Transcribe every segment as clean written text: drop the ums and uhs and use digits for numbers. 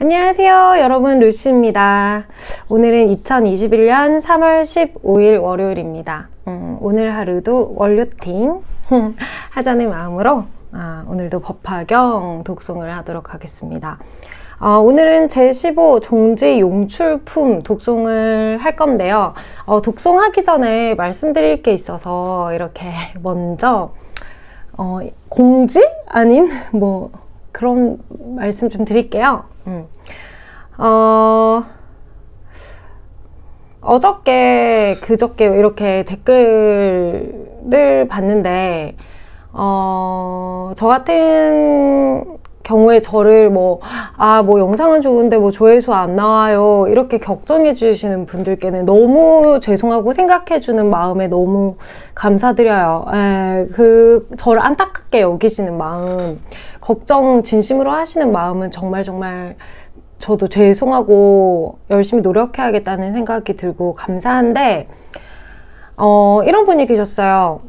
안녕하세요 여러분, 루시입니다. 오늘은 2021년 3월 15일 월요일입니다. 오늘 하루도 원류팅 하자는 마음으로 오늘도 법화경 독송을 하도록 하겠습니다. 오늘은 제15 종지 용출품 독송을 할 건데요. 독송하기 전에 말씀드릴 게 있어서 이렇게 먼저 공지? 아닌 뭐 그런 말씀 좀 드릴게요. 어저께 그저께 이렇게 댓글을 봤는데 저 같은 경우에 저를 뭐 영상은 좋은데 뭐 조회수 안 나와요 이렇게 격정해 주시는 분들께는 너무 죄송하고 생각해 주는 마음에 너무 감사드려요. 저를 안타깝게 여기시는 마음, 걱정 진심으로 하시는 마음은 정말 저도 죄송하고 열심히 노력해야겠다는 생각이 들고 감사한데, 이런 분이 계셨어요.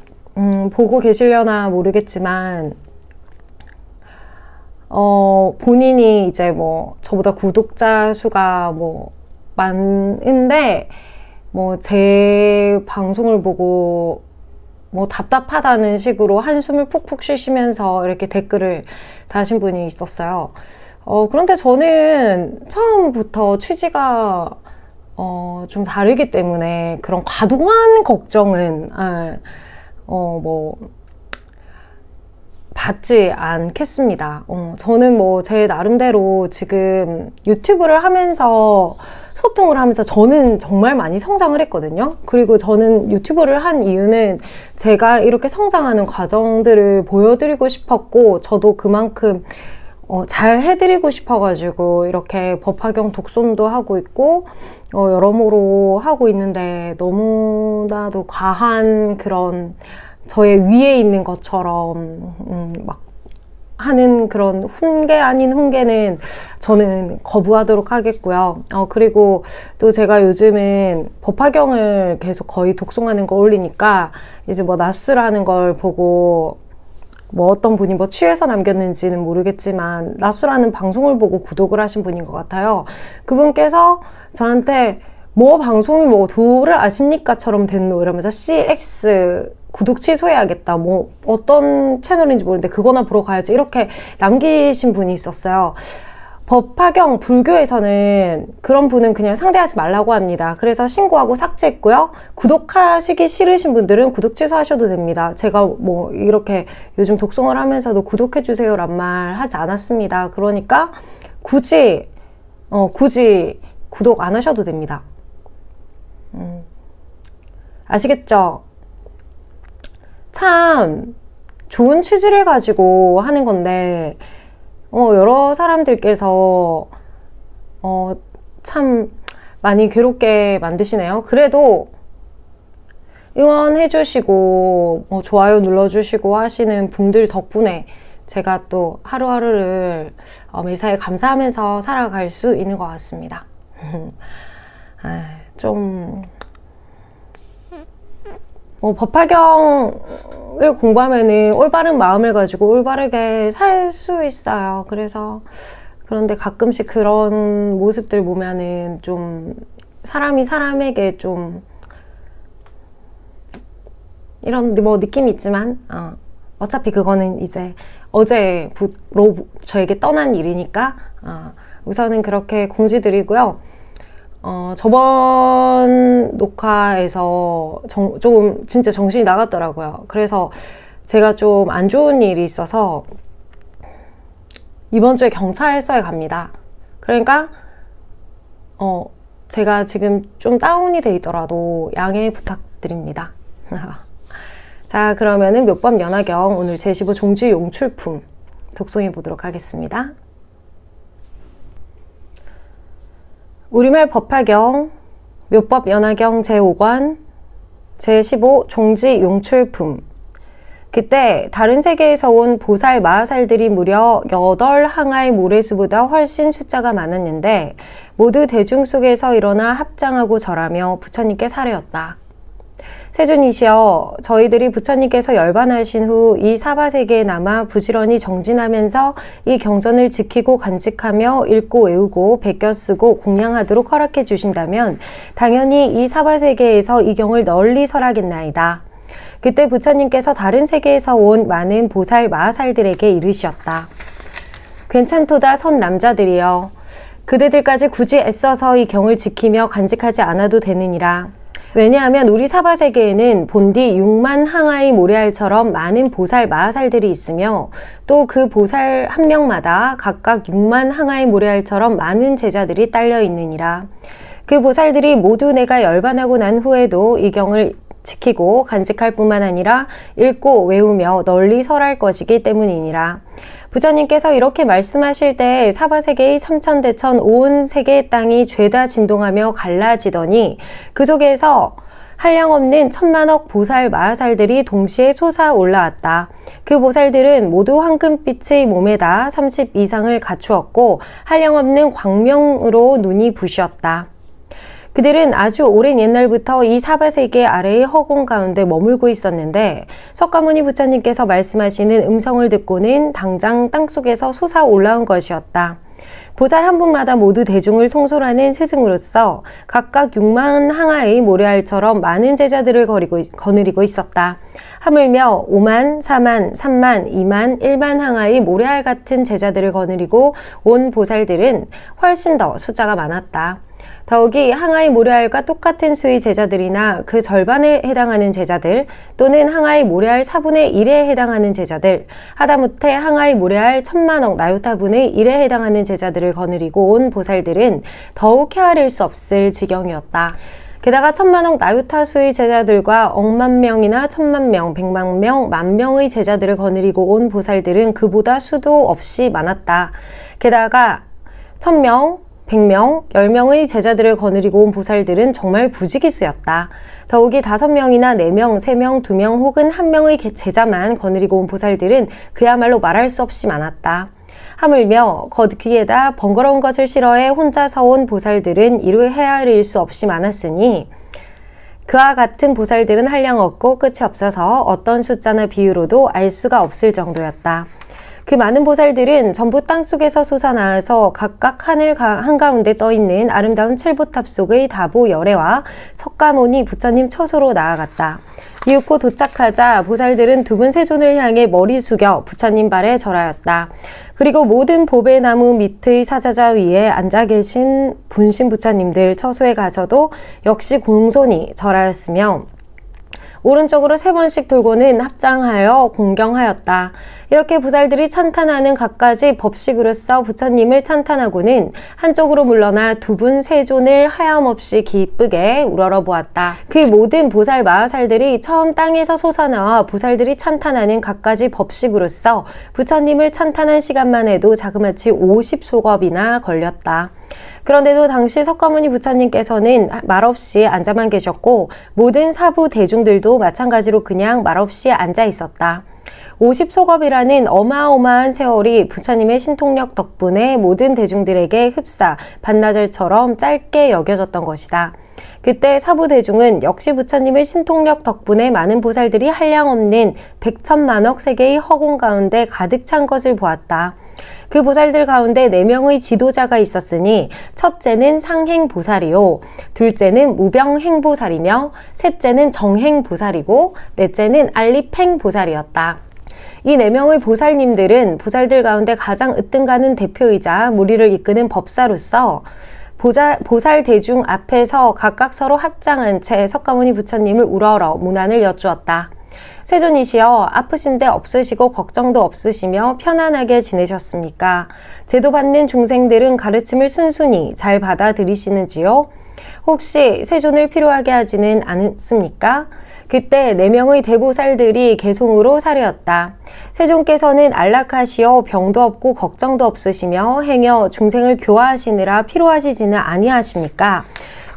보고 계시려나 모르겠지만 본인이 이제 뭐 저보다 구독자 수가 뭐 많은데 뭐 제 방송을 보고 뭐 답답하다는 식으로 한숨을 푹푹 쉬시면서 이렇게 댓글을 다신 분이 있었어요. 그런데 저는 처음부터 취지가 좀 다르기 때문에 그런 과도한 걱정은 뭐 받지 않겠습니다. 저는 뭐 제 나름대로 지금 유튜브를 하면서 소통을 하면서 저는 정말 많이 성장을 했거든요. 그리고 저는 유튜브를 한 이유는 제가 이렇게 성장하는 과정들을 보여드리고 싶었고, 저도 그만큼 잘 해드리고 싶어가지고 이렇게 법화경 독송도 하고 있고 여러모로 하고 있는데, 너무나도 과한 그런 저의 위에 있는 것처럼 막 하는 그런 훈계 아닌 훈계는 저는 거부하도록 하겠고요. 그리고 또 제가 요즘은 법화경을 계속 거의 독송하는 거 올리니까 이제 뭐 낫수라는 걸 보고 뭐 어떤 분이 뭐 취해서 남겼는지는 모르겠지만 낫수라는 방송을 보고 구독을 하신 분인 것 같아요. 그분께서 저한테 뭐 방송이 뭐 도를 아십니까?처럼 됐노 이러면서 CX 구독 취소해야겠다, 뭐 어떤 채널인지 모르는데 그거나 보러 가야지, 이렇게 남기신 분이 있었어요. 법화경 불교에서는 그런 분은 그냥 상대하지 말라고 합니다. 그래서 신고하고 삭제했고요. 구독하시기 싫으신 분들은 구독 취소하셔도 됩니다. 제가 뭐 이렇게 요즘 독송을 하면서도 구독해주세요 란 말 하지 않았습니다. 그러니까 굳이 구독 안 하셔도 됩니다. 아시겠죠? 참 좋은 취지를 가지고 하는 건데 여러 사람들께서 참 많이 괴롭게 만드시네요. 그래도 응원해 주시고 좋아요 눌러주시고 하시는 분들 덕분에 제가 또 하루하루를 매사에 감사하면서 살아갈 수 있는 것 같습니다. 법화경을 공부하면은 올바른 마음을 가지고 올바르게 살 수 있어요. 그런데 가끔씩 그런 모습들 보면은 좀 사람이 사람에게 좀 이런 뭐 느낌이 있지만 어차피 그거는 이제 어제로 저에게 떠난 일이니까 우선은 그렇게 공지드리고요. 저번 녹화에서 조금 진짜 정신이 나갔더라고요. 그래서 제가 좀 안 좋은 일이 있어서 이번 주에 경찰서에 갑니다. 그러니까 제가 지금 좀 다운이 돼 있더라도 양해 부탁드립니다. 자, 그러면은 묘법 연화경 오늘 제15 종지 용출품 독송해 보도록 하겠습니다. 우리말 법화경 묘법 연화경 제5권 제15 종지 용출품. 그때 다른 세계에서 온 보살 마하살들이 무려 8항아의 모래수보다 훨씬 숫자가 많았는데 모두 대중 속에서 일어나 합장하고 절하며 부처님께 사례었다. 세존이시여, 저희들이 부처님께서 열반하신 후 이 사바세계에 남아 부지런히 정진하면서 이 경전을 지키고 간직하며 읽고 외우고 베껴 쓰고 공양하도록 허락해 주신다면 당연히 이 사바세계에서 이 경을 널리 설하겠나이다. 그때 부처님께서 다른 세계에서 온 많은 보살 마하살들에게 이르셨다. 괜찮도다 선 남자들이여, 그대들까지 굳이 애써서 이 경을 지키며 간직하지 않아도 되느니라. 왜냐하면 우리 사바세계에는 본디 6만 항하의 모래알처럼 많은 보살 마하살들이 있으며 또 그 보살 한 명마다 각각 6만 항하의 모래알처럼 많은 제자들이 딸려 있느니라. 그 보살들이 모두 내가 열반하고 난 후에도 이 경을 지키고 간직할 뿐만 아니라 읽고 외우며 널리 설할 것이기 때문이니라. 부처님께서 이렇게 말씀하실 때 사바세계의 삼천대천 온 세계의 땅이 죄다 진동하며 갈라지더니 그 속에서 한량없는 천만억 보살 마하살들이 동시에 솟아 올라왔다. 그 보살들은 모두 황금빛의 몸에다 30 이상을 갖추었고 한량없는 광명으로 눈이 부셨다. 그들은 아주 오랜 옛날부터 이 사바세계 아래의 허공 가운데 머물고 있었는데 석가모니 부처님께서 말씀하시는 음성을 듣고는 당장 땅속에서 솟아 올라온 것이었다. 보살 한 분마다 모두 대중을 통솔하는 스승으로서 각각 6만 항하의 모래알처럼 많은 제자들을 거느리고 있었다. 하물며 5만, 4만, 3만, 2만, 1만 항하의 모래알 같은 제자들을 거느리고 온 보살들은 훨씬 더 숫자가 많았다. 더욱이 항하의 모래알과 똑같은 수의 제자들이나 그 절반에 해당하는 제자들 또는 항하의 모래알 4분의 1에 해당하는 제자들, 하다못해 항하의 모래알 1000만억 나요타분의 1에 해당하는 제자들을 거느리고 온 보살들은 더욱 헤아릴 수 없을 지경이었다. 게다가 1000만억 나요타 수의 제자들과 억만 명이나 1000만 명, 100만 명, 10,000명의 제자들을 거느리고 온 보살들은 그보다 수도 없이 많았다. 게다가 1000명, 100명, 10명의 제자들을 거느리고 온 보살들은 정말 부지기수였다. 더욱이 5명이나 4명, 3명, 2명 혹은 1명의 제자만 거느리고 온 보살들은 그야말로 말할 수 없이 많았다. 하물며 거기에다 번거로운 것을 싫어해 혼자서 온 보살들은 이루 헤아릴 수 없이 많았으니 그와 같은 보살들은 한량 없고 끝이 없어서 어떤 숫자나 비유로도 알 수가 없을 정도였다. 그 많은 보살들은 전부 땅속에서 솟아나와서 각각 하늘 한가운데 떠있는 아름다운 칠보탑 속의 다보 열애와 석가모니 부처님 처소로 나아갔다. 이윽고 도착하자 보살들은 두 분 세존을 향해 머리 숙여 부처님 발에 절하였다. 그리고 모든 보배나무 밑의 사자자 위에 앉아 계신 분신 부처님들 처소에 가서도 역시 공손히 절하였으며 오른쪽으로 3번씩 돌고는 합장하여 공경하였다. 이렇게 보살들이 찬탄하는 갖가지 법식으로서 부처님을 찬탄하고는 한쪽으로 물러나 두 분 세존을 하염없이 기쁘게 우러러보았다. 그 모든 보살 마하살들이 처음 땅에서 솟아나와 보살들이 찬탄하는 갖가지 법식으로서 부처님을 찬탄한 시간만 해도 자그마치 50소겁이나 걸렸다. 그런데도 당시 석가모니 부처님께서는 말없이 앉아만 계셨고 모든 사부 대중들도 마찬가지로 그냥 말없이 앉아 있었다. 50소겁이라는 어마어마한 세월이 부처님의 신통력 덕분에 모든 대중들에게 흡사, 반나절처럼 짧게 여겨졌던 것이다. 그때 사부 대중은 역시 부처님의 신통력 덕분에 많은 보살들이 한량없는 100천만억 세계의 허공 가운데 가득 찬 것을 보았다. 그 보살들 가운데 4명의 지도자가 있었으니 첫째는 상행보살이요, 둘째는 무병행보살이며 셋째는 정행보살이고 넷째는 알리팽보살이었다. 이 4명의 보살님들은 보살들 가운데 가장 으뜸가는 대표이자 무리를 이끄는 법사로서 보살 대중 앞에서 각각 서로 합장한 채 석가모니 부처님을 우러러 문안을 여쭈었다. 세존이시여, 아프신데 없으시고 걱정도 없으시며 편안하게 지내셨습니까? 제도받는 중생들은 가르침을 순순히 잘 받아들이시는지요? 혹시 세존을 필요하게 하지는 않습니까? 그때 4명의 대보살들이 개송으로 사려었다. 세존께서는 안락하시어 병도 없고 걱정도 없으시며 행여 중생을 교화하시느라 필요하시지는 아니하십니까?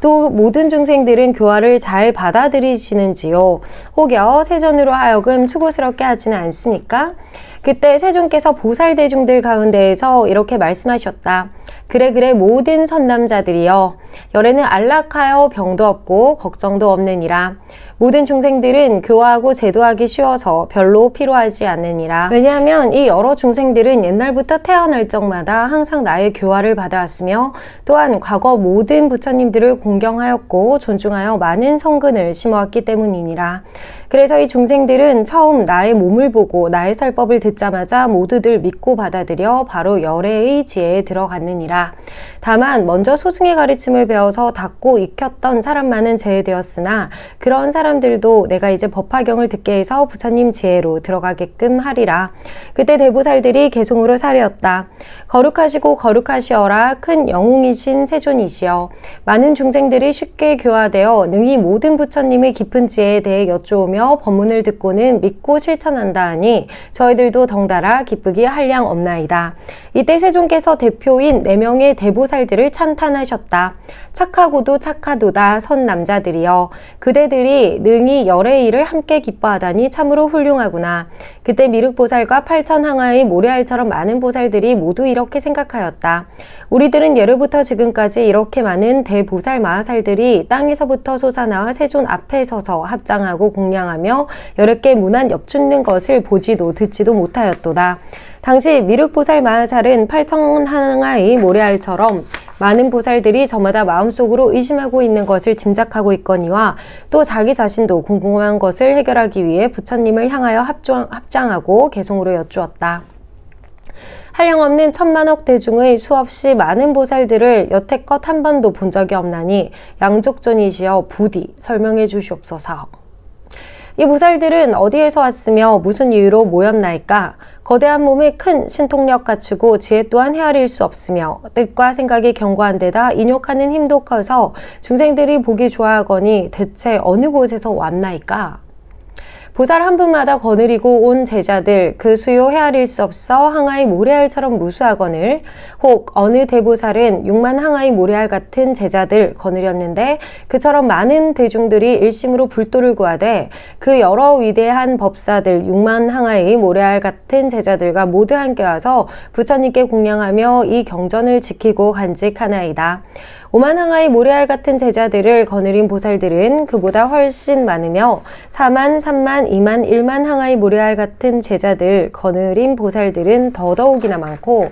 또 모든 중생들은 교화를 잘 받아들이시는지요? 혹여 세존으로 하여금 수고스럽게 하지는 않습니까? 그때 세존께서 보살 대중들 가운데에서 이렇게 말씀하셨다. 그래 모든 선남자들이여 열에는 안락하여 병도 없고 걱정도 없느니라. 모든 중생들은 교화하고 제도하기 쉬워서 별로 필요하지 않느니라. 왜냐하면 이 여러 중생들은 옛날부터 태어날 적마다 항상 나의 교화를 받아왔으며 또한 과거 모든 부처님들을 공경하였고 존중하여 많은 성근을 심어왔기 때문이니라. 그래서 이 중생들은 처음 나의 몸을 보고 나의 설법을 듣자마자 모두들 믿고 받아들여 바로 열애의 지혜에 들어갔느니라. 다만 먼저 소승의 가르침을 배워서 닫고 익혔던 사람만은 제외되었으나 그런 사람들도 내가 이제 법화경을 듣게 해서 부처님 지혜로 들어가게끔 하리라. 그때 대보살들이 개송으로 사려었다. 거룩하시고 거룩하시어라 큰 영웅이신 세존이시여 많은 중생들이 쉽게 교화되어 능히 모든 부처님의 깊은 지혜에 대해 여쭈오며 법문을 듣고는 믿고 실천한다 하니 저희들도 덩달아 기쁘기 한량 없나이다. 이때 세존께서 대표인 4명의 대보살들을 찬탄하셨다. 착하고도 착하도다 선남자들이여 그대들이 능히 열의 일을 함께 기뻐하다니 참으로 훌륭하구나. 그때 미륵보살과 8,000항하의 모래알처럼 많은 보살들이 모두 이렇게 생각하였다. 우리들은 예로부터 지금까지 이렇게 많은 대보살 마하살들이 땅에서부터 솟아나와 세존 앞에 서서 합장하고 공양하며 여러 개 문안 엽죽는 것을 보지도 듣지도 못하였도다. 당시 미륵보살 마하살은 8,000항하의 모래알처럼 많은 보살들이 저마다 마음속으로 의심하고 있는 것을 짐작하고 있거니와 또 자기 자신도 궁금한 것을 해결하기 위해 부처님을 향하여 합장하고 개송으로 여쭈었다. 한량없는 천만억 대중의 수없이 많은 보살들을 여태껏 한 번도 본 적이 없나니 양족존이시여 부디 설명해 주시옵소서. 이 보살들은 어디에서 왔으며 무슨 이유로 모였나이까? 거대한 몸에 큰 신통력 갖추고 지혜 또한 헤아릴 수 없으며 뜻과 생각이 견고한 데다 인욕하는 힘도 커서 중생들이 보기 좋아하거니 대체 어느 곳에서 왔나이까? 보살 한 분마다 거느리고 온 제자들 그 수요 헤아릴 수 없어 항아의 모래알처럼 무수하거늘 혹 어느 대보살은 6만 항아의 모래알 같은 제자들 거느렸는데 그처럼 많은 대중들이 일심으로 불도를 구하되 그 여러 위대한 법사들 6만 항아의 모래알 같은 제자들과 모두 함께 와서 부처님께 공양하며 이 경전을 지키고 간직하나이다. 5만 항아의 모래알 같은 제자들을 거느린 보살들은 그보다 훨씬 많으며 4만, 3만, 2만, 1만 항아의 모래알 같은 제자들 거느린 보살들은 더더욱이나 많고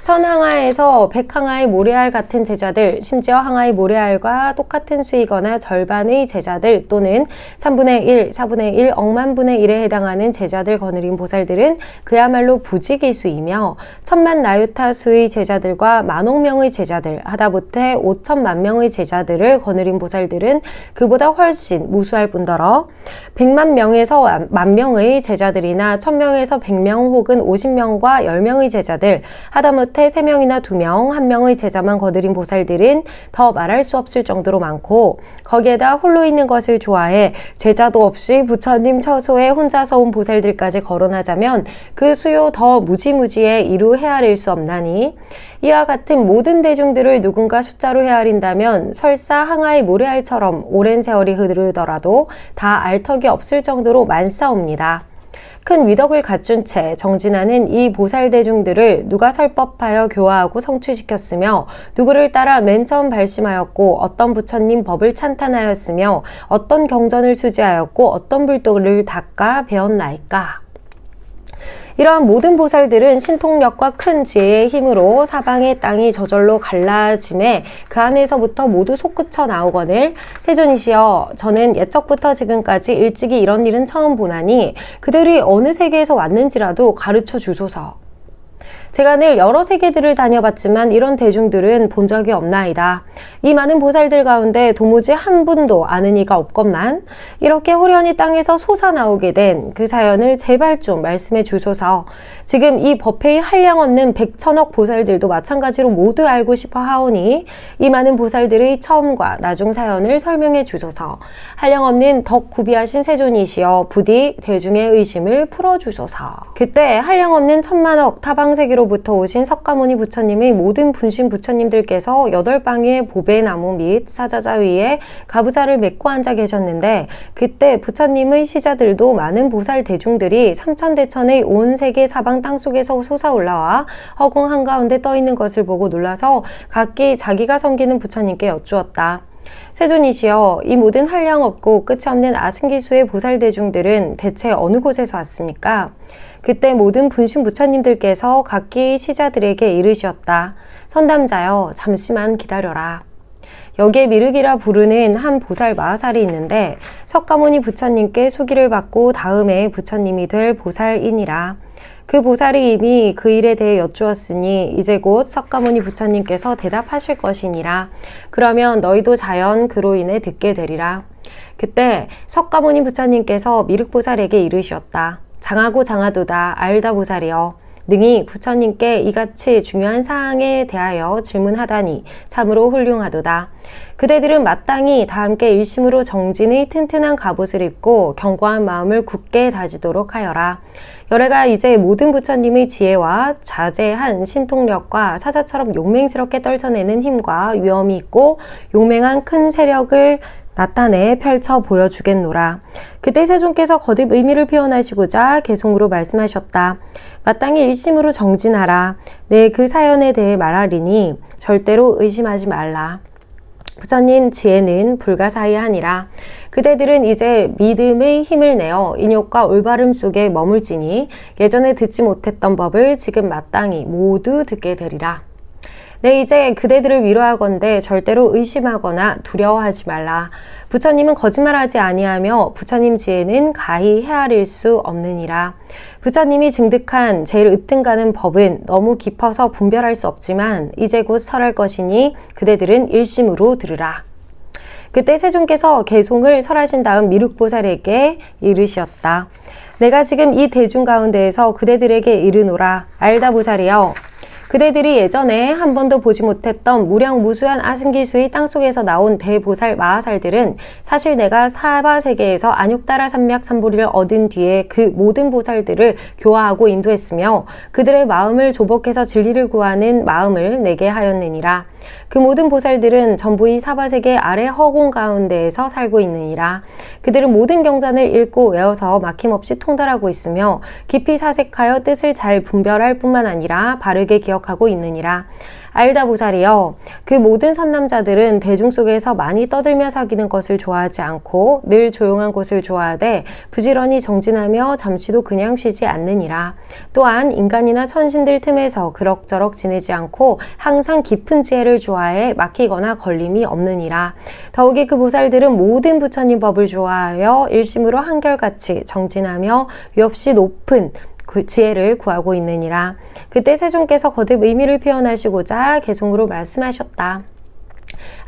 1000항아에서 100항아의 모래알 같은 제자들, 심지어 항아의 모래알과 똑같은 수이거나 절반의 제자들 또는 3분의 1, 4분의 1, 억만분의 1에 해당하는 제자들 거느린 보살들은 그야말로 부지기수이며 1000만 나유타 수의 제자들과 만억 명의 제자들, 하다못해 5천만 명의 제자들을 거느린 보살들은 그보다 훨씬 무수할 뿐더러 100만 명에서 10,000명의 제자들이나 1000명에서 100명 혹은 50명과 10명의 제자들, 하다못해 3명이나 2명, 1명의 제자만 거느린 보살들은 더 말할 수 없을 정도로 많고 거기에다 홀로 있는 것을 좋아해 제자도 없이 부처님 처소에 혼자서 온 보살들까지 거론하자면 그 수요 더 무지무지해 이루 헤아릴 수 없나니 이와 같은 모든 대중들을 누군가 숫자로 헤아린다면 설사 항아의 모래알처럼 오랜 세월이 흐르더라도 다 알 턱이 없을 정도로 많사옵니다. 큰 위덕을 갖춘 채 정진하는 이 보살대중들을 누가 설법하여 교화하고 성취시켰으며 누구를 따라 맨 처음 발심하였고 어떤 부처님 법을 찬탄하였으며 어떤 경전을 수지하였고 어떤 불도를 닦아 배웠나이까? 이러한 모든 보살들은 신통력과 큰 지혜의 힘으로 사방의 땅이 저절로 갈라짐에 그 안에서부터 모두 솟구쳐 나오거늘 세존이시여 저는 예적부터 지금까지 일찍이 이런 일은 처음 보나니 그들이 어느 세계에서 왔는지라도 가르쳐 주소서. 제가 늘 여러 세계들을 다녀봤지만 이런 대중들은 본 적이 없나이다. 이 많은 보살들 가운데 도무지 한 분도 아는 이가 없건만 이렇게 호련히 땅에서 솟아나오게 된 그 사연을 제발 좀 말씀해 주소서. 지금 이 법회의 한량없는 100천억 보살들도 마찬가지로 모두 알고 싶어 하오니 이 많은 보살들의 처음과 나중 사연을 설명해 주소서. 한량없는 덕 구비하신 세존이시여 부디 대중의 의심을 풀어주소서. 그때 한량없는 천만억 타방세계로 대천으로부터 오신 석가모니 부처님의 모든 분신 부처님들께서 8방위의 보배나무 및 사자자 위에 가부좌를 메고 앉아 계셨는데, 그때 부처님의 시자들도 많은 보살 대중들이 삼천대천의 온 세계 사방 땅속에서 솟아올라와 허공 한가운데 떠있는 것을 보고 놀라서 각기 자기가 섬기는 부처님께 여쭈었다. 세존이시여, 이 모든 한량없고 끝이 없는 아승기수의 보살대중들은 대체 어느 곳에서 왔습니까? 그때 모든 분신 부처님들께서 각기 시자들에게 이르시었다. 선담자여, 잠시만 기다려라. 여기에 미륵이라 부르는 한 보살 마하살이 있는데 석가모니 부처님께 소기를 받고 다음에 부처님이 될 보살이니라. 그 보살이 이미 그 일에 대해 여쭈었으니 이제 곧 석가모니 부처님께서 대답하실 것이니라. 그러면 너희도 자연 그로 인해 듣게 되리라. 그때 석가모니 부처님께서 미륵보살에게 이르시었다. 장하고 장하도다 알다 보살이여, 능히 부처님께 이같이 중요한 사항에 대하여 질문하다니 참으로 훌륭하도다. 그대들은 마땅히 다 함께 일심으로 정진의 튼튼한 갑옷을 입고 견고한 마음을 굳게 다지도록 하여라. 여래가 이제 모든 부처님의 지혜와 자제한 신통력과 사자처럼 용맹스럽게 떨쳐내는 힘과 위엄이 있고 용맹한 큰 세력을 나타내 펼쳐 보여주겠노라. 그때 세존께서 거듭 의미를 표현하시고자 개송으로 말씀하셨다. 마땅히 일심으로 정진하라. 내 그 사연에 대해 말하리니 절대로 의심하지 말라. 부처님 지혜는 불가사의하니라. 그대들은 이제 믿음의 힘을 내어 인욕과 올바름 속에 머물지니 예전에 듣지 못했던 법을 지금 마땅히 모두 듣게 되리라. 네, 이제 그대들을 위로하건대 절대로 의심하거나 두려워하지 말라. 부처님은 거짓말하지 아니하며 부처님 지혜는 가히 헤아릴 수 없느니라. 부처님이 증득한 제일 으뜸가는 법은 너무 깊어서 분별할 수 없지만 이제 곧 설할 것이니 그대들은 일심으로 들으라. 그때 세존께서 개송을 설하신 다음 미륵보살에게 이르시었다. 내가 지금 이 대중 가운데에서 그대들에게 이르노라. 알다 보살이여, 그대들이 예전에 한 번도 보지 못했던 무량무수한 아승기수의 땅속에서 나온 대보살 마하살들은 사실 내가 사바세계에서 안욕다라 삼맥 삼보리를 얻은 뒤에 그 모든 보살들을 교화하고 인도했으며 그들의 마음을 조복해서 진리를 구하는 마음을 내게 하였느니라. 그 모든 보살들은 전부 이 사바세계 아래 허공 가운데에서 살고 있느니라. 그들은 모든 경전을 읽고 외워서 막힘없이 통달하고 있으며 깊이 사색하여 뜻을 잘 분별할 뿐만 아니라 바르게 기억하고 있느니라. 알다 보살이여, 그 모든 선남자들은 대중 속에서 많이 떠들며 사귀는 것을 좋아하지 않고 늘 조용한 곳을 좋아하되 부지런히 정진하며 잠시도 그냥 쉬지 않느니라. 또한 인간이나 천신들 틈에서 그럭저럭 지내지 않고 항상 깊은 지혜를 좋아해 막히거나 걸림이 없느니라. 더욱이 그 보살들은 모든 부처님 법을 좋아하여 일심으로 한결같이 정진하며 위없이 높은 그 지혜를 구하고 있느니라. 그때 세존께서 거듭 의미를 표현하시고자 개송으로 말씀하셨다.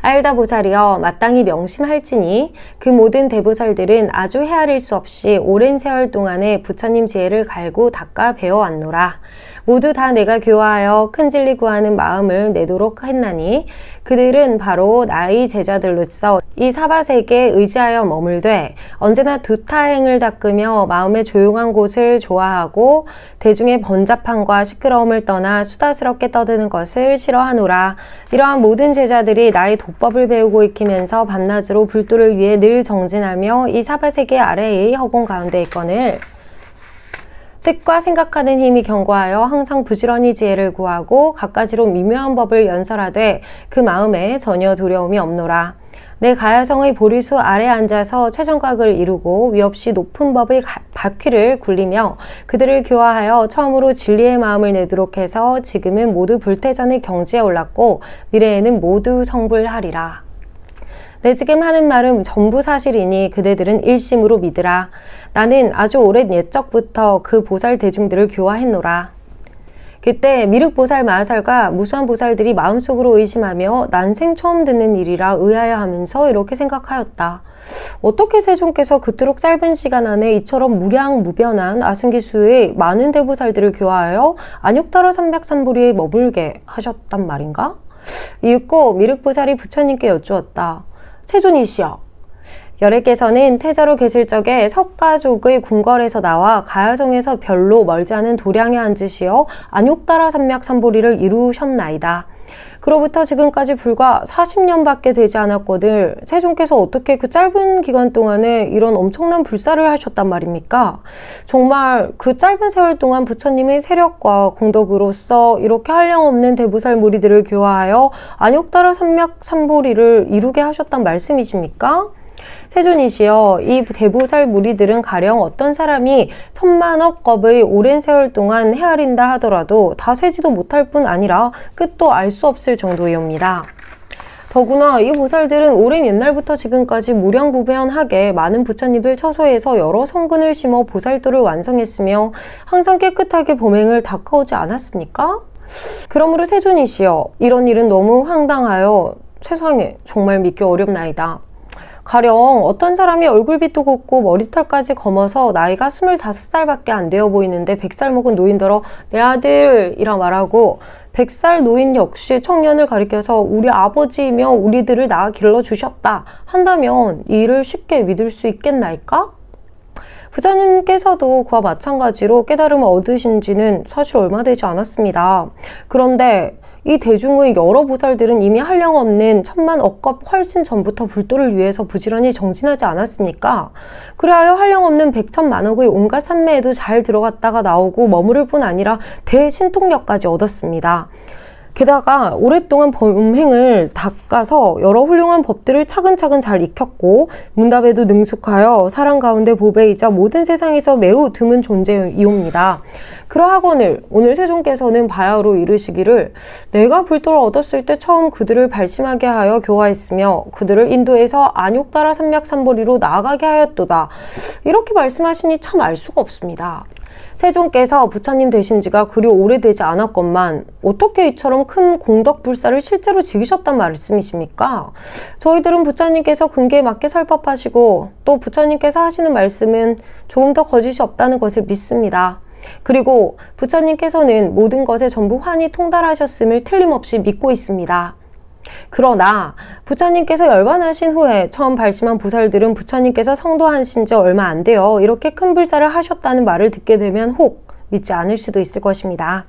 알다 보살이여, 마땅히 명심할지니 그 모든 대보살들은 아주 헤아릴 수 없이 오랜 세월 동안에 부처님 지혜를 갈고 닦아 배워왔노라. 모두 다 내가 교화하여 큰 진리 구하는 마음을 내도록 했나니 그들은 바로 나의 제자들로서 이 사바세계에 의지하여 머물되 언제나 두타행을 닦으며 마음의 조용한 곳을 좋아하고 대중의 번잡함과 시끄러움을 떠나 수다스럽게 떠드는 것을 싫어하노라. 이러한 모든 제자들이 나의 도법을 배우고 익히면서 밤낮으로 불도를 위해 늘 정진하며 이 사바세계 아래의 허공 가운데 있거늘 뜻과 생각하는 힘이 견고하여 항상 부지런히 지혜를 구하고 갖가지로 미묘한 법을 연설하되 그 마음에 전혀 두려움이 없노라. 내 가야성의 보리수 아래 앉아서 최정각을 이루고 위없이 높은 법의 바퀴를 굴리며 그들을 교화하여 처음으로 진리의 마음을 내도록 해서 지금은 모두 불태전의 경지에 올랐고 미래에는 모두 성불하리라. 내 지금 하는 말은 전부 사실이니 그대들은 일심으로 믿으라. 나는 아주 오랜 옛적부터 그 보살 대중들을 교화했노라. 그때 미륵보살 마하살과 무수한 보살들이 마음속으로 의심하며 난생 처음 듣는 일이라 의아해하면서 이렇게 생각하였다. 어떻게 세존께서 그토록 짧은 시간 안에 이처럼 무량무변한 아승기수의 많은 대보살들을 교화하여 안욕다라 삼백삼보리에 머물게 하셨단 말인가? 이윽고 미륵보살이 부처님께 여쭈었다. 세존이시여, 열애께서는 태자로 계실 적에 석가족의 궁궐에서 나와 가야성에서 별로 멀지 않은 도량에 앉으시어 안욕따라 산맥 산보리를 이루셨나이다. 그로부터 지금까지 불과 40년밖에 되지 않았거늘 세종께서 어떻게 그 짧은 기간 동안에 이런 엄청난 불사를 하셨단 말입니까? 정말 그 짧은 세월 동안 부처님의 세력과 공덕으로서 이렇게 한량없는 대보살 무리들을 교화하여 안욕따라 산맥 산보리를 이루게 하셨단 말씀이십니까? 세존이시여, 이 대보살 무리들은 가령 어떤 사람이 천만억 겁의 오랜 세월 동안 헤아린다 하더라도 다 세지도 못할 뿐 아니라 끝도 알 수 없을 정도이옵니다. 더구나 이 보살들은 오랜 옛날부터 지금까지 무량무변하게 많은 부처님들 처소에서 여러 성근을 심어 보살도를 완성했으며 항상 깨끗하게 범행을 닦아오지 않았습니까? 그러므로 세존이시여, 이런 일은 너무 황당하여 세상에 정말 믿기 어렵나이다. 가령 어떤 사람이 얼굴빛도 곱고 머리털까지 검어서 나이가 25살밖에 안 되어 보이는데 100살 먹은 노인더러 내 아들이라 말하고 100살 노인 역시 청년을 가리켜서 우리 아버지이며 우리들을 낳아 길러주셨다 한다면 이 일을 쉽게 믿을 수 있겠나이까? 부처님께서도 그와 마찬가지로 깨달음을 얻으신 지는 사실 얼마 되지 않았습니다. 그런데 이 대중의 여러 보살들은 이미 한량없는 천만 억겁 훨씬 전부터 불도를 위해서 부지런히 정진하지 않았습니까? 그리하여 한량없는 백천만억의 온갖 산매에도 잘 들어갔다가 나오고 머무를 뿐 아니라 대신통력까지 얻었습니다. 게다가 오랫동안 범행을 닦아서 여러 훌륭한 법들을 차근차근 잘 익혔고 문답에도 능숙하여 사람 가운데 보배이자 모든 세상에서 매우 드문 존재이옵니다. 그러하거늘 오늘 세종께서는 바야흐로 이르시기를 내가 불도를 얻었을 때 처음 그들을 발심하게 하여 교화했으며 그들을 인도해서 안욕따라 산맥 산보리로 나아가게 하였도다. 이렇게 말씀하시니 참 알 수가 없습니다. 세종께서 부처님 되신 지가 그리 오래되지 않았건만 어떻게 이처럼 큰 공덕 불사를 실제로 지으셨단 말씀이십니까? 저희들은 부처님께서 근기에 맞게 설법하시고 또 부처님께서 하시는 말씀은 조금 더 거짓이 없다는 것을 믿습니다. 그리고 부처님께서는 모든 것에 전부 환히 통달하셨음을 틀림없이 믿고 있습니다. 그러나 부처님께서 열반하신 후에 처음 발심한 보살들은 부처님께서 성도하신 지 얼마 안 되어 이렇게 큰 불사를 하셨다는 말을 듣게 되면 혹 믿지 않을 수도 있을 것입니다.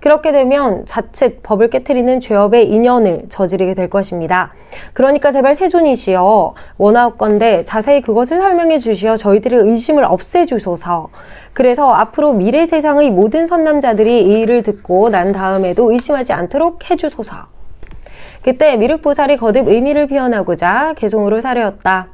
그렇게 되면 자칫 법을 깨트리는 죄업의 인연을 저지르게 될 것입니다. 그러니까 제발 세존이시여 원하옵건대 자세히 그것을 설명해 주시어 저희들의 의심을 없애주소서. 그래서 앞으로 미래 세상의 모든 선남자들이 이 일을 듣고 난 다음에도 의심하지 않도록 해주소서. 그때 미륵보살이 거듭 의미를 표현하고자 개송으로 사려었다.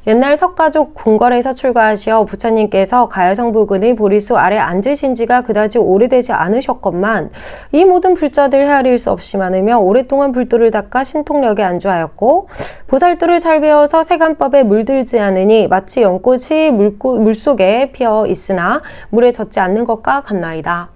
옛날 석가족 궁궐에서 출가하시어 부처님께서 가야성 부근의 보리수 아래 앉으신 지가 그다지 오래되지 않으셨건만 이 모든 불자들 헤아릴 수 없이 많으며 오랫동안 불도를 닦아 신통력에 안주하였고 보살도를 잘 배워서 세간법에 물들지 않으니 마치 연꽃이 물속에 피어 있으나 물에 젖지 않는 것과 같나이다.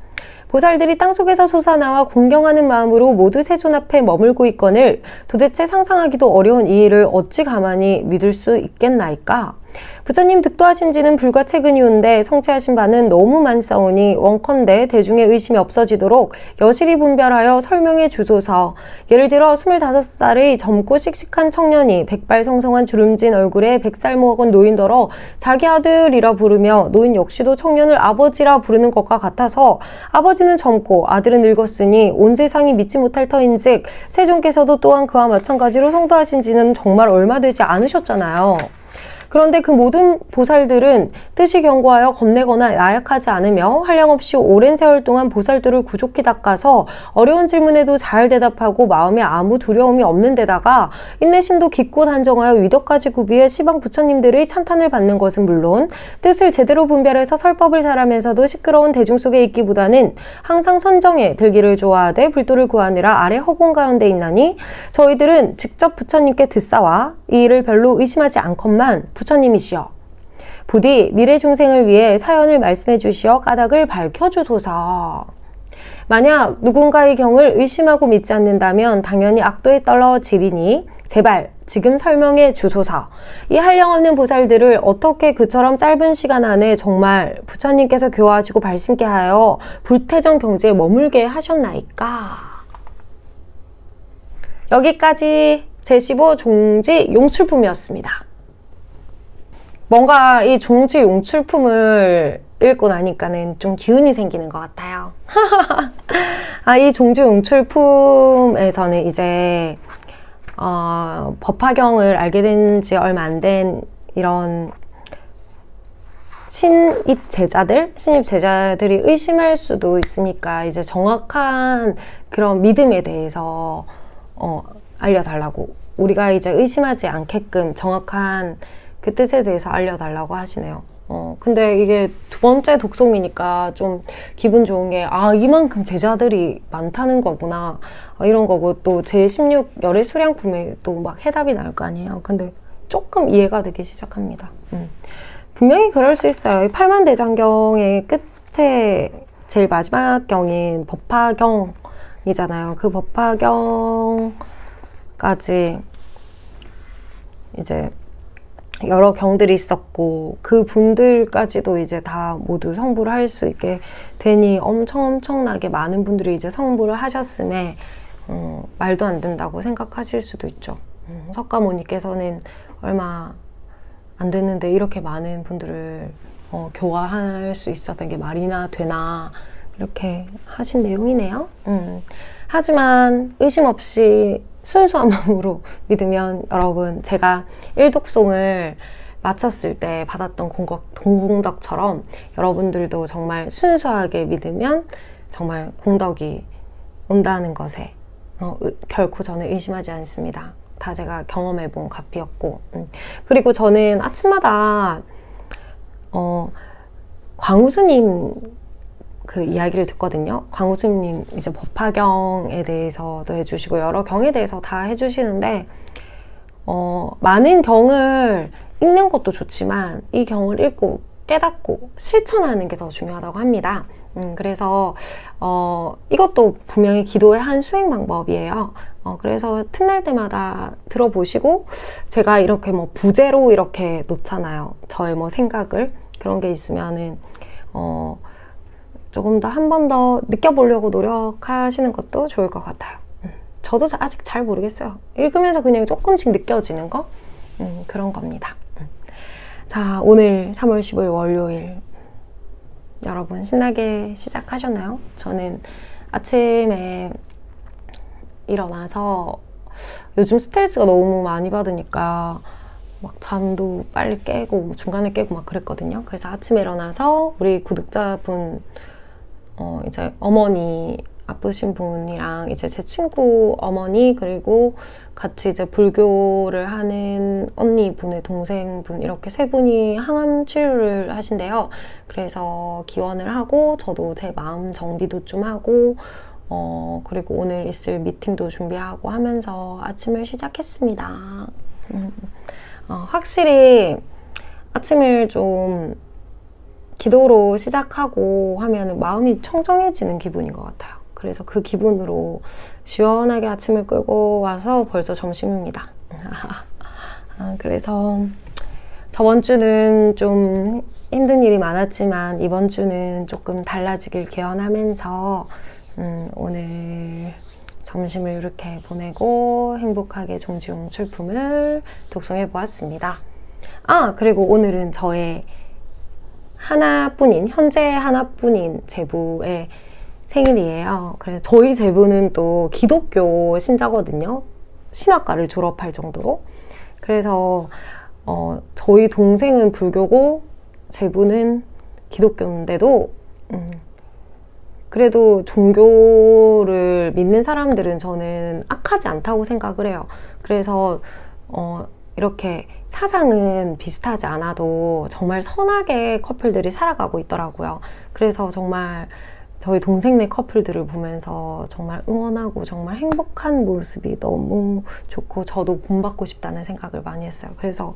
보살들이 땅속에서 솟아나와 공경하는 마음으로 모두 세존 앞에 머물고 있거늘 도대체 상상하기도 어려운 이 일을 어찌 가만히 믿을 수 있겠나이까? 부처님 득도하신 지는 불과 최근이온데 성취하신 바는 너무 많사오니 원컨대 대중의 의심이 없어지도록 여실히 분별하여 설명해 주소서. 예를 들어 25살의 젊고 씩씩한 청년이 백발성성한 주름진 얼굴에 100살 먹은 노인더러 자기 아들이라 부르며 노인 역시도 청년을 아버지라 부르는 것과 같아서 아버지는 젊고 아들은 늙었으니 온 세상이 믿지 못할 터인즉 세종께서도 또한 그와 마찬가지로 성도하신 지는 정말 얼마 되지 않으셨잖아요. 그런데 그 모든 보살들은 뜻이 견고하여 겁내거나 나약하지 않으며 한량없이 오랜 세월 동안 보살들을 구족히 닦아서 어려운 질문에도 잘 대답하고 마음에 아무 두려움이 없는 데다가 인내심도 깊고 단정하여 위덕까지 구비해 시방 부처님들의 찬탄을 받는 것은 물론 뜻을 제대로 분별해서 설법을 잘하면서도 시끄러운 대중 속에 있기보다는 항상 선정에 들기를 좋아하되 불도를 구하느라 아래 허공 가운데 있나니 저희들은 직접 부처님께 듣사와 이 일을 별로 의심하지 않건만 부처님이시여 부디 미래 중생을 위해 사연을 말씀해 주시어 까닭을 밝혀주소서. 만약 누군가의 경을 의심하고 믿지 않는다면 당연히 악도에 떨어지리니 제발 지금 설명해 주소서. 이 한량없는 보살들을 어떻게 그처럼 짧은 시간 안에 정말 부처님께서 교화하시고 발심케 하여 불태정 경지에 머물게 하셨나이까? 여기까지 제15 종지 용출품이었습니다. 뭔가 이 종지 용출품을 읽고 나니까는 좀 기운이 생기는 것 같아요. 이 종지 용출품에서는 이제 법화경을 알게 된 지 얼마 안 된 이런 신입 제자들이 의심할 수도 있으니까 이제 정확한 그런 믿음에 대해서 알려달라고, 우리가 이제 의심하지 않게끔 정확한 그 뜻에 대해서 알려달라고 하시네요. 근데 이게 두 번째 독송이니까 좀 기분 좋은 게, 이만큼 제자들이 많다는 거구나, 이런 거고, 또 제16 열애 수량품에 또 막 해답이 나올 거 아니에요. 근데 조금 이해가 되기 시작합니다. 분명히 그럴 수 있어요. 이 팔만대장경의 끝에 제일 마지막 경인 법화경이잖아요. 그 법화경까지 이제 여러 경들이 있었고, 그 분들까지도 이제 다 모두 성불을 할 수 있게 되니 엄청나게 많은 분들이 이제 성불을 하셨음에 말도 안 된다고 생각하실 수도 있죠. 석가모니께서는 얼마 안 됐는데 이렇게 많은 분들을 교화할 수 있었던 게 말이나 되나, 이렇게 하신 내용이네요. 하지만 의심 없이 순수한 마음으로 믿으면, 여러분, 제가 일독송을 마쳤을 때 받았던 공덕처럼 여러분들도 정말 순수하게 믿으면 정말 공덕이 온다는 것에 결코 저는 의심하지 않습니다. 다 제가 경험해본 값이었고, 그리고 저는 아침마다 광우스님 그 이야기를 듣거든요. 광우스님 이제 법화경에 대해서도 해주시고 여러 경에 대해서 다 해주시는데, 많은 경을 읽는 것도 좋지만 이 경을 읽고 깨닫고 실천하는 게 더 중요하다고 합니다. 그래서 이것도 분명히 기도의 한 수행 방법이에요. 그래서 틈날 때마다 들어보시고, 제가 이렇게 뭐 부제로 이렇게 놓잖아요. 저의 뭐 생각을, 그런 게 있으면은 조금 더 한 번 더 느껴보려고 노력하시는 것도 좋을 것 같아요. 저도 아직 잘 모르겠어요. 읽으면서 그냥 조금씩 느껴지는 거, 그런 겁니다. 자, 오늘 3월 15일 월요일, 여러분 신나게 시작하셨나요? 저는 아침에 일어나서 요즘 스트레스가 너무 많이 받으니까 막 잠도 빨리 깨고 중간에 깨고 막 그랬거든요. 그래서 아침에 일어나서 우리 구독자분, 이제 어머니 아프신 분이랑 이제 제 친구 어머니, 그리고 같이 이제 불교를 하는 언니분의 동생분, 이렇게 세 분이 항암 치료를 하신대요. 그래서 기원을 하고 저도 제 마음 정비도 좀 하고 그리고 오늘 있을 미팅도 준비하고 하면서 아침을 시작했습니다. 확실히 아침을 좀 기도로 시작하고 하면 마음이 청정해지는 기분인 것 같아요. 그래서 그 기분으로 시원하게 아침을 끌고 와서 벌써 점심입니다. 그래서 저번 주는 좀 힘든 일이 많았지만 이번 주는 조금 달라지길 기원하면서 오늘 점심을 이렇게 보내고 행복하게 종지용출품을 독송해 보았습니다. 그리고 오늘은 저의 현재 하나뿐인 제부의 생일이에요. 그래서 저희 제부는 또 기독교 신자거든요. 신학과를 졸업할 정도로. 그래서 저희 동생은 불교고 제부는 기독교인데도 그래도 종교를 믿는 사람들은 저는 악하지 않다고 생각을 해요. 그래서 이렇게 사상은 비슷하지 않아도 정말 선하게 커플들이 살아가고 있더라고요. 그래서 정말 저희 동생네 커플들을 보면서 정말 응원하고 정말 행복한 모습이 너무 좋고 저도 본받고 싶다는 생각을 많이 했어요. 그래서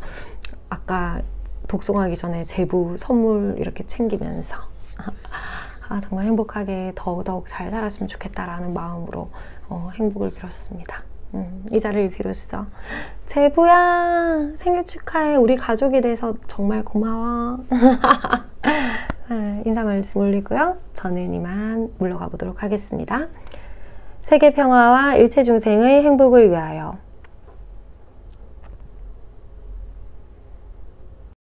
아까 독송하기 전에 제부 선물 이렇게 챙기면서 정말 행복하게 더더욱 잘 살았으면 좋겠다라는 마음으로 행복을 빌었습니다. 이 자리를 빌어서 제부야 생일 축하해. 우리 가족이 돼서 정말 고마워. 인사 말씀 올리고요. 저는 이만 물러가 보도록 하겠습니다. 세계 평화와 일체 중생의 행복을 위하여.